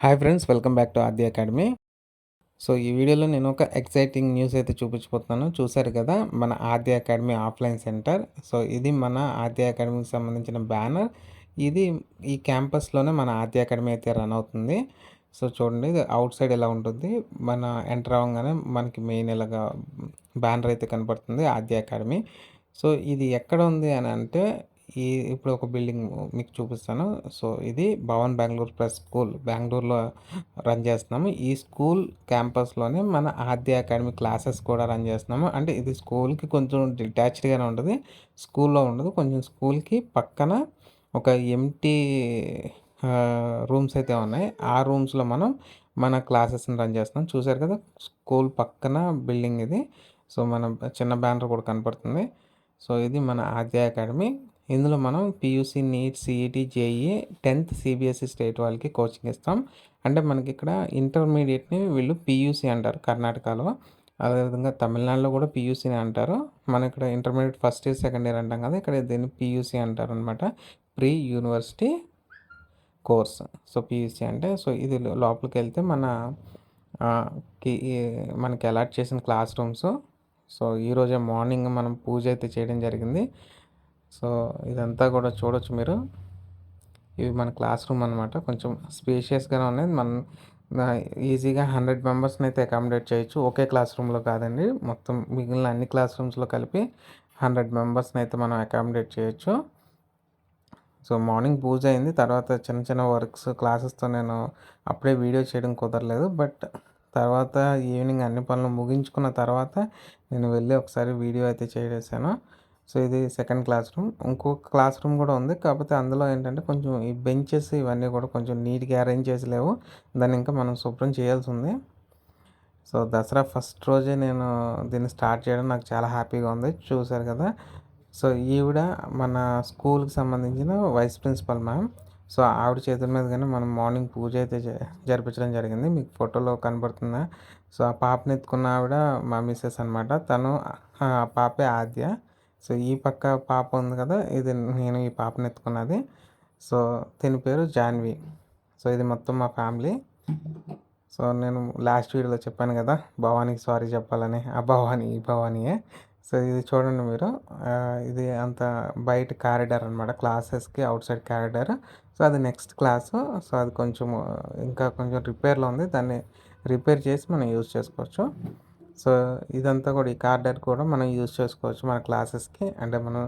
Hi friends, welcome back to Aadya academy. So, ఈ వీడియోలో నేను ఒక ఎక్సైటింగ్ న్యూస్ అయితే చూపించబోతున్నాను. చూసారు కదా! మన ఆద్య అకాడమీ ఆఫ్‌లైన్ సెంటర్. సో, ఇది మన ఆద్య అకాడమీకి సంబంధించిన బ్యానర్. ఇది ఈ క్యాంపస్‌లోనే మన ఆద్య అకాడమీ అయితే రన్ అవుతుంది. సో, చూడండి, ఇది ఔట్ సైడ్ ఇలా ఉంటుంది. మన ఎంటర్ అవ్వంగానే మనకి మెయిన్ ఇలాగా బ్యానర్ అయితే కనపడుతుంది, ఆద్య అకాడమీ. సో, ఇది ఎక్కడ ఉంది అని అంటే, ఇప్పుడు ఒక బిల్డింగ్ మీకు చూపిస్తాను. సో, ఇది భవన్ బెంగుళూరు ప్లస్ స్కూల్ బెంగుళూరులో రన్ చేస్తున్నాము. ఈ స్కూల్ క్యాంపస్‌లోనే మన ఆద్య అకాడమీ క్లాసెస్ కూడా రన్ చేస్తున్నాము. అంటే ఇది స్కూల్‌కి కొంచెం డిటాచ్డ్‌గానే ఉంటది. స్కూల్‌లో ఉండదు. కొంచెం స్కూల్‌కి పక్కన ఒక ఎంప్టీ రూమ్స్ అయితే ఉన్నాయి. ఆ రూమ్స్‌లో మనం మన క్లాసెస్‌ని రన్ చేస్తున్నాం. చూసారు కదా! స్కూల్ పక్కన బిల్డింగ్ ఇది. సో, మన చిన్న బ్యానర్ కూడా కనపడుతుంది. సో, ఇది మన ఆద్య అకాడమీ. ఇందులో మనం పీయూసీ, నీట్, సీఈటీ, జేఈఈ, 10థ్ సీబీఎస్ఈ స్టేట్ వాళ్ళకి కోచింగ్ ఇస్తాం. అంటే మనకిక్కడ ఇంటర్మీడియట్‌ని వీళ్ళు పీయూసీ అంటారు కర్ణాటకలో. అదేవిధంగా తమిళనాడులో కూడా పీయూసీనే అంటారు. మనం ఇక్కడ intermediate first year, second year అంటాం కదా! ఇక్కడ దీన్ని పీయూసీ అంటారనమాట. Pre university course. So, PUC అంటే ఇది లోపలికెళ్తే మన ఆహ్, కి మనకి అలాట్ చేసిన క్లాస్ రూమ్స్. సో, ఈరోజే మార్నింగ్ మనం పూజ అయితే చేయడం జరిగింది. సో, ఇదంతా కూడా చూడొచ్చు మీరు. ఇవి మన క్లాస్ రూమ్ అనమాట. కొంచెం స్పేషియస్‌గానే ఉన్నాయి. ఈజీగా 100 మెంబర్స్‌నైతే అకామిడేట్ చేయొచ్చు. ఒకే క్లాస్ రూమ్‌లో కాదండి. మొత్తం మిగిలిన అన్ని క్లాస్ రూమ్స్‌లో కలిపి 100 మెంబర్స్‌నైతే మనం అకామిడేట్ చేయొచ్చు. సో, మార్నింగ్ పూజ అయింది. తర్వాత చిన్న చిన్న వర్క్స్ క్లాసెస్‌తో నేను అప్పుడే వీడియో చేయడం కుదరలేదు. బట్ తర్వాత ఈవినింగ్ అన్ని పనులు ముగించుకున్న తర్వాత నేను వెళ్ళి ఒకసారి వీడియో అయితే చేసేసాను. సో, ఇది సెకండ్ క్లాస్ రూమ్. ఇంకొక క్లాస్ రూమ్ కూడా ఉంది. కాకపోతే అందులో ఏంటంటే కొంచెం ఈ బెంచెస్ ఇవన్నీ కూడా కొంచెం నీట్‌గా అరేంజ్ చేసి లేవు. దాన్ని ఇంకా మనం శుభ్రం చేయాల్సుంది. సో, దసరా ఫస్ట్ రోజే నేను దీన్ని స్టార్ట్ చేయడం నాకు చాలా హ్యాపీగా ఉంది. చూసారు కదా! సో, ఈవిడ మన స్కూల్‌కి సంబంధించిన వైస్ ప్రిన్సిపల్ మ్యామ్. సో, ఆవిడ చేతుల మీదుగానే మనం మార్నింగ్ పూజ అయితే జరిపించడం జరిగింది. మీకు ఫోటోలో కనపడుతుందా? సో, ఆ పాపని ఎత్తుకున్న ఆవిడ మా మిసెస్ అనమాట. తను ఆ పాపే ఆద్య. సో, ఈ పక్క పాప ఉంది కదా! ఇది నేను ఈ పాపని ఎత్తుకున్నది. సో, దీని పేరు జాన్వి. సో, ఇది మొత్తం మా ఫ్యామిలీ. సో, నేను లాస్ట్ వీడియోలో చెప్పాను కదా! భవానీకి సారీ చెప్పాలని. ఆ భవానీ ఈ భవానీయే. సో, ఇది చూడండి మీరు. ఇది అంతా బయట కారిడార్ అనమాట. క్లాసెస్‌కి ఔట్ సైడ్ కారిడార్. సో, అది నెక్స్ట్ క్లాసు. సో, అది కొంచెం ఇంకా కొంచెం రిపేర్‌లో ఉంది. దాన్ని రిపేర్ చేసి మనం యూజ్ చేసుకోవచ్చు. సో, ఇదంతా కూడా ఈ కారిడార్ కూడా మనం యూజ్ చేసుకోవచ్చు మన క్లాసెస్‌కి. అంటే మనం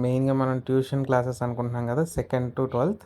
మెయిన్‌గా మనం ట్యూషన్ క్లాసెస్ అనుకుంటున్నాం కదా! 2nd to 12th.